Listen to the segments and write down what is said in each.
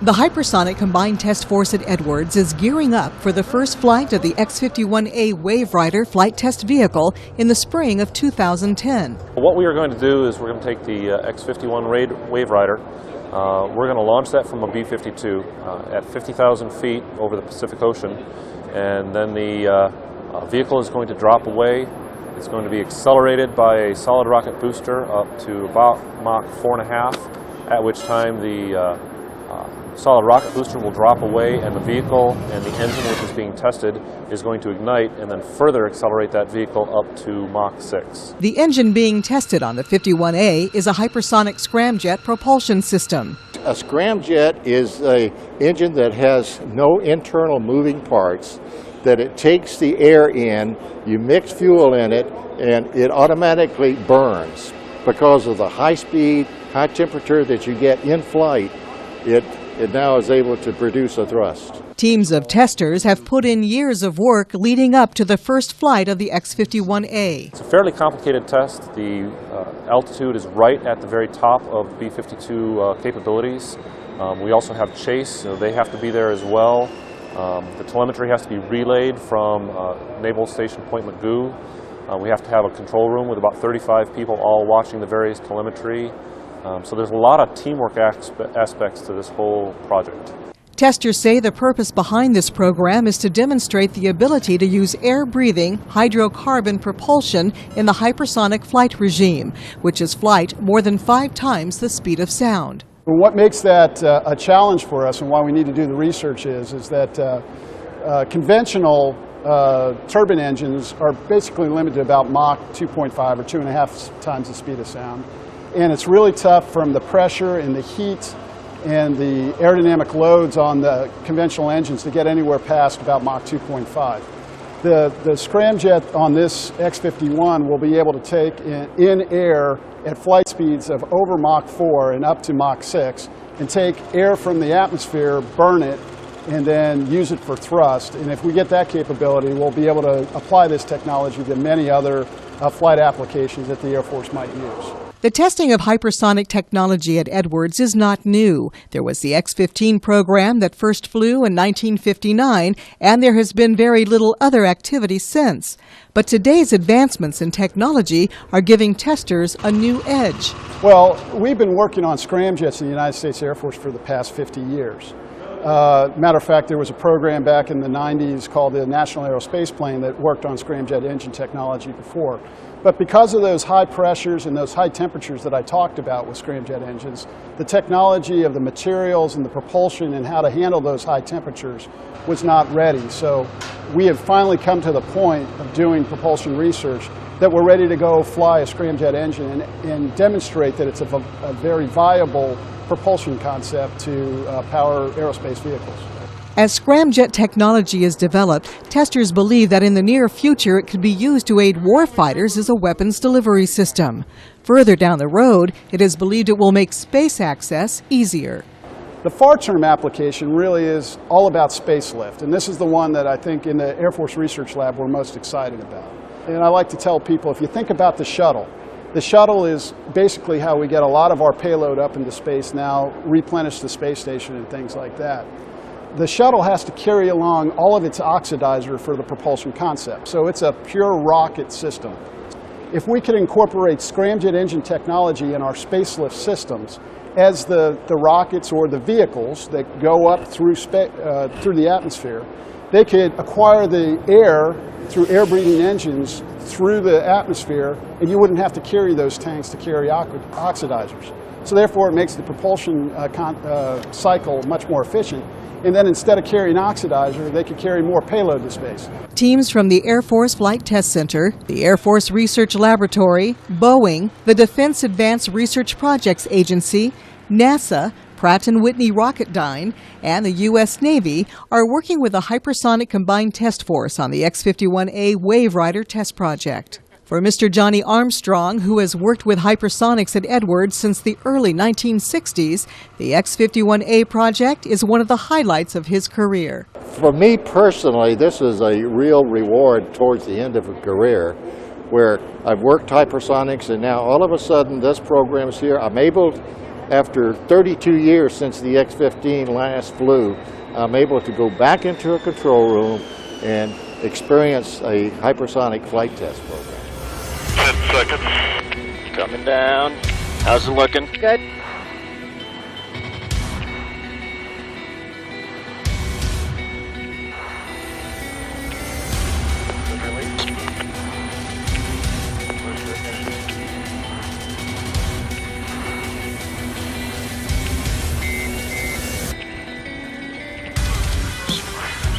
The Hypersonic Combined Test Force at Edwards is gearing up for the first flight of the X-51A Wave Rider flight test vehicle in the spring of 2010. What we are going to do is we're going to take the X-51 Wave Rider. We're going to launch that from a B-52 at 50,000 feet over the Pacific Ocean, and then the vehicle is going to drop away. It's going to be accelerated by a solid rocket booster up to about Mach 4.5, at which time the solid rocket booster will drop away and the vehicle and the engine which is being tested is going to ignite and then further accelerate that vehicle up to Mach 6. The engine being tested on the 51A is a hypersonic scramjet propulsion system. A scramjet is an engine that has no internal moving parts, that it takes the air in, you mix fuel in it, and it automatically burns. Because of the high speed, high temperature that you get in flight, it now is able to produce a thrust. Teams of testers have put in years of work leading up to the first flight of the X-51A. It's a fairly complicated test. The altitude is right at the very top of B-52 capabilities. We also have chase, so they have to be there as well. The telemetry has to be relayed from Naval Station Point Mugu. We have to have a control room with about 35 people all watching the various telemetry. So there's a lot of teamwork aspects to this whole project. Testers say the purpose behind this program is to demonstrate the ability to use air-breathing hydrocarbon propulsion in the hypersonic flight regime, which is flight more than 5 times the speed of sound. What makes that a challenge for us and why we need to do the research is that conventional turbine engines are basically limited to about Mach 2.5 or 2.5 times the speed of sound. And it's really tough from the pressure and the heat and the aerodynamic loads on the conventional engines to get anywhere past about Mach 2.5. The scramjet on this X-51 will be able to take in air at flight speeds of over Mach 4 and up to Mach 6 and take air from the atmosphere, burn it, and then use it for thrust. And if we get that capability, we'll be able to apply this technology to many other flight applications that the Air Force might use. The testing of hypersonic technology at Edwards is not new. There was the X-15 program that first flew in 1959, and there has been very little other activity since. But today's advancements in technology are giving testers a new edge. Well, we've been working on scramjets in the United States Air Force for the past 50 years. Matter of fact, there was a program back in the 90s called the National Aerospace Plane that worked on scramjet engine technology before. But because of those high pressures and those high temperatures that I talked about with scramjet engines, the technology of the materials and the propulsion and how to handle those high temperatures was not ready. So we have finally come to the point of doing propulsion research that we're ready to go fly a scramjet engine and demonstrate that it's a very viable propulsion concept to power aerospace vehicles. As scramjet technology is developed, testers believe that in the near future it could be used to aid warfighters as a weapons delivery system. Further down the road, it is believed it will make space access easier. The far-term application really is all about spacelift, and this is the one that I think in the Air Force Research Lab we're most excited about. And I like to tell people, if you think about the shuttle is basically how we get a lot of our payload up into space now, replenish the space station and things like that. The shuttle has to carry along all of its oxidizer for the propulsion concept, so it's a pure rocket system. If we could incorporate scramjet engine technology in our spacelift systems, as the rockets or the vehicles that go up through the atmosphere, they could acquire the air through air-breathing engines through the atmosphere, and you wouldn't have to carry those tanks to carry oxidizers. So therefore, it makes the propulsion cycle much more efficient. And then instead of carrying oxidizer, they could carry more payload to space. Teams from the Air Force Flight Test Center, the Air Force Research Laboratory, Boeing, the Defense Advanced Research Projects Agency, NASA, Pratt & Whitney Rocketdyne, and the U.S. Navy are working with the Hypersonic Combined Test Force on the X-51A Wave Rider test project. For Mr. Johnny Armstrong, who has worked with hypersonics at Edwards since the early 1960s, the X-51A project is one of the highlights of his career. For me personally, this is a real reward towards the end of a career where I've worked hypersonics and now all of a sudden this program is here. I'm able after 32 years since the X-15 last flew, I'm able to go back into a control room and experience a hypersonic flight test program. 10 seconds. Coming down. How's it looking? Good.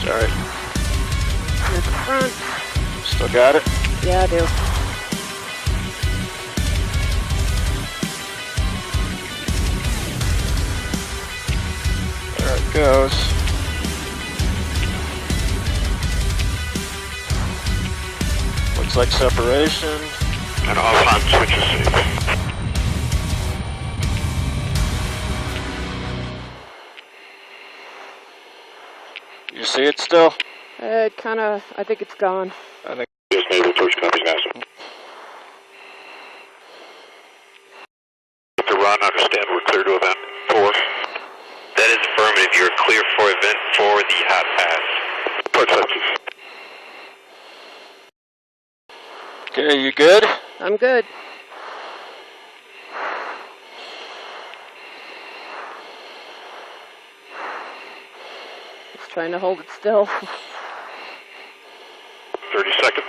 Sorry. At the front. Still got it? Yeah, I do. There it goes. Looks like separation. And all on switches. You see it still? I think it's gone. I think it's naval first copies NASA. To run, understand we're clear to event 4. That is affirmative. You're clear for event 4, the hot pass. Okay, you good? I'm good. Just trying to hold it still. 30 seconds.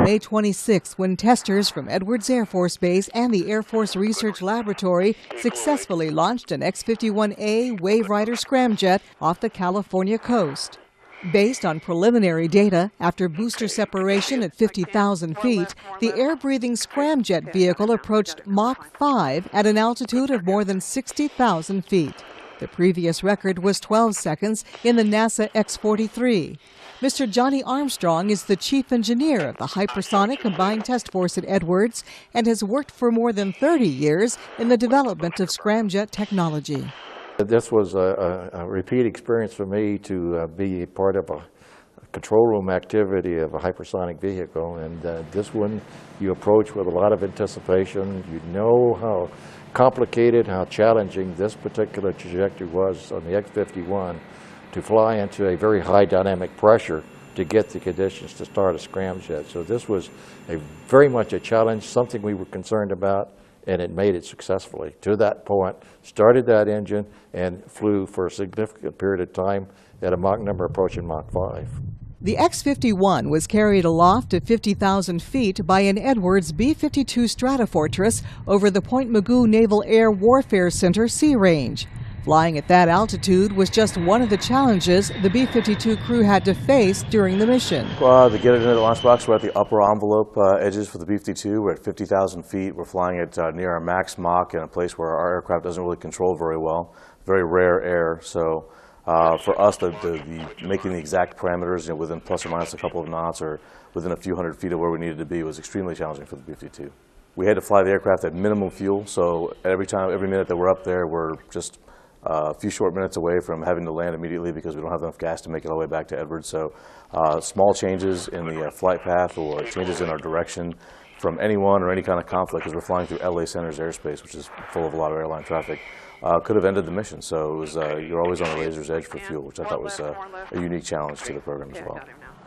May 26 when testers from Edwards Air Force Base and the Air Force Research Laboratory successfully launched an X-51A Wave Rider scramjet off the California coast. Based on preliminary data, after booster separation at 50,000 feet, the air-breathing scramjet vehicle approached Mach 5 at an altitude of more than 60,000 feet. The previous record was 12 seconds in the NASA X-43. Mr. Johnny Armstrong is the chief engineer of the Hypersonic Combined Test Force at Edwards and has worked for more than 30 years in the development of scramjet technology. This was a repeat experience for me to be part of a control room activity of a hypersonic vehicle, and this one you approach with a lot of anticipation. You know how complicated, how challenging this particular trajectory was on the X-51 to fly into a very high dynamic pressure to get the conditions to start a scramjet. So this was very much a challenge, something we were concerned about, and it made it successfully. To that point, started that engine and flew for a significant period of time at a Mach number approaching Mach 5. The X-51 was carried aloft at 50,000 feet by an Edwards B-52 Stratofortress over the Point Mugu Naval Air Warfare Center Sea Range. Flying at that altitude was just one of the challenges the B-52 crew had to face during the mission. To get it into the launch box, we're at the upper envelope edges for the B-52. We're at 50,000 feet. We're flying it near our max Mach in a place where our aircraft doesn't really control very well. Very rare air, so for us, making the exact parameters, within plus or minus a couple of knots or within a few hundred feet of where we needed to be was extremely challenging for the B-52. We had to fly the aircraft at minimum fuel, so every minute that we're up there, we're just a few short minutes away from having to land immediately because we don't have enough gas to make it all the way back to Edwards. So small changes in the flight path or changes in our direction from anyone or any kind of conflict, because we're flying through LA Center's airspace, which is full of a lot of airline traffic, could have ended the mission. So it was, you're always on a razor's edge for fuel, which I thought was a unique challenge to the program as well.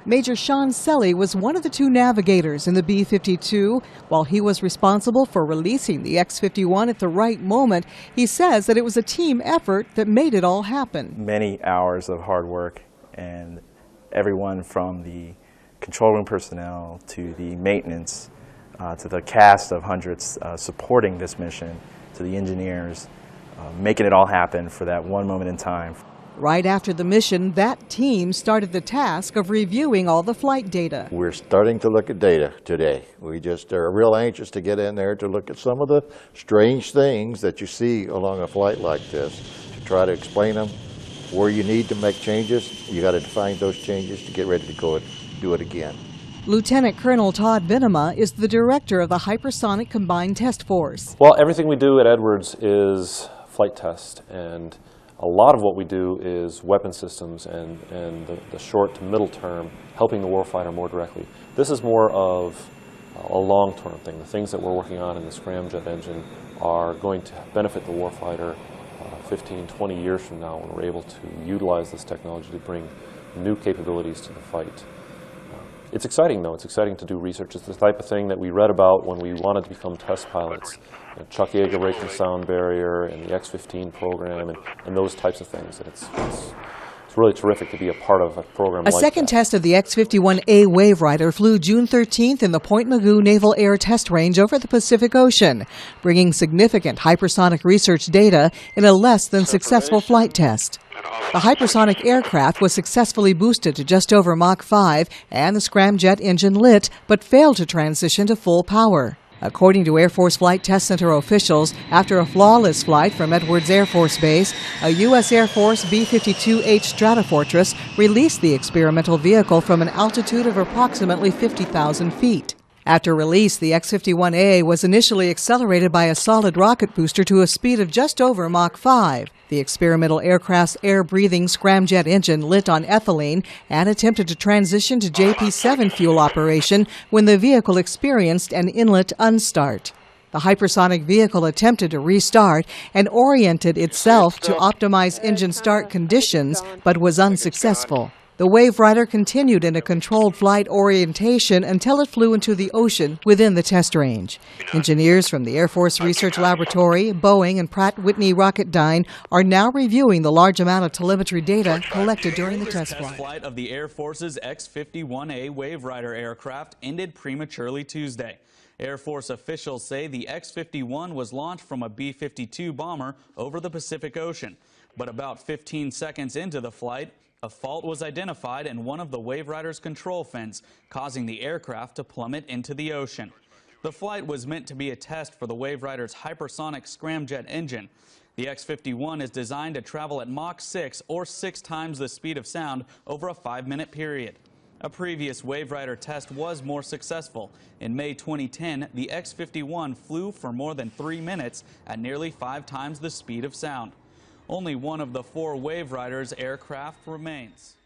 Major Sean Selly was one of the two navigators in the B-52. While he was responsible for releasing the X-51 at the right moment, he says that it was a team effort that made it all happen. Many hours of hard work, and everyone from the control room personnel to the maintenance to the cast of hundreds supporting this mission, to the engineers, making it all happen for that one moment in time. Right after the mission, that team started the task of reviewing all the flight data. We're starting to look at data today. We just are real anxious to get in there to look at some of the strange things that you see along a flight like this, to try to explain them. Where you need to make changes, you got to define those changes to get ready to go and do it again. Lieutenant Colonel Todd Venema is the director of the Hypersonic Combined Test Force. Well, everything we do at Edwards is flight test, and a lot of what we do is weapon systems and the short to middle term, helping the warfighter more directly. This is more of a long-term thing. The things that we're working on in the scramjet engine are going to benefit the warfighter 15, 20 years from now when we're able to utilize this technology to bring new capabilities to the fight. It's exciting, though. It's exciting to do research. It's the type of thing that we read about when we wanted to become test pilots. Chuck Yeager breaking the sound barrier and the X-15 program and those types of things. And it's really terrific to be a part of a program like that. A second test of the X-51A Wave Rider flew June 13th in the Point Mugu Naval Air Test Range over the Pacific Ocean, bringing significant hypersonic research data in a less than successful flight test. The hypersonic aircraft was successfully boosted to just over Mach 5 and the scramjet engine lit, but failed to transition to full power. According to Air Force Flight Test Center officials, after a flawless flight from Edwards Air Force Base, a U.S. Air Force B-52H Stratofortress released the experimental vehicle from an altitude of approximately 50,000 feet. After release, the X-51A was initially accelerated by a solid rocket booster to a speed of just over Mach 5. The experimental aircraft's air-breathing scramjet engine lit on ethylene and attempted to transition to JP-7 fuel operation when the vehicle experienced an inlet unstart. The hypersonic vehicle attempted to restart and oriented itself to optimize engine start conditions, but was unsuccessful. The Wave Rider continued in a controlled flight orientation until it flew into the ocean within the test range. Engineers from the Air Force Research Laboratory, Boeing, and Pratt & Whitney Rocketdyne are now reviewing the large amount of telemetry data collected during the test flight. The flight of the Air Force's X-51A Wave Rider aircraft ended prematurely Tuesday. Air Force officials say the X-51 was launched from a B-52 bomber over the Pacific Ocean. But about 15 seconds into the flight, a fault was identified in one of the Wave Rider's control fins, causing the aircraft to plummet into the ocean. The flight was meant to be a test for the Wave Rider's hypersonic scramjet engine. The X-51 is designed to travel at Mach 6 or 6 times the speed of sound over a 5-minute period. A previous Wave Rider test was more successful. In May 2010, the X-51 flew for more than 3 minutes at nearly 5 times the speed of sound. Only one of the 4 Wave Riders aircraft remains.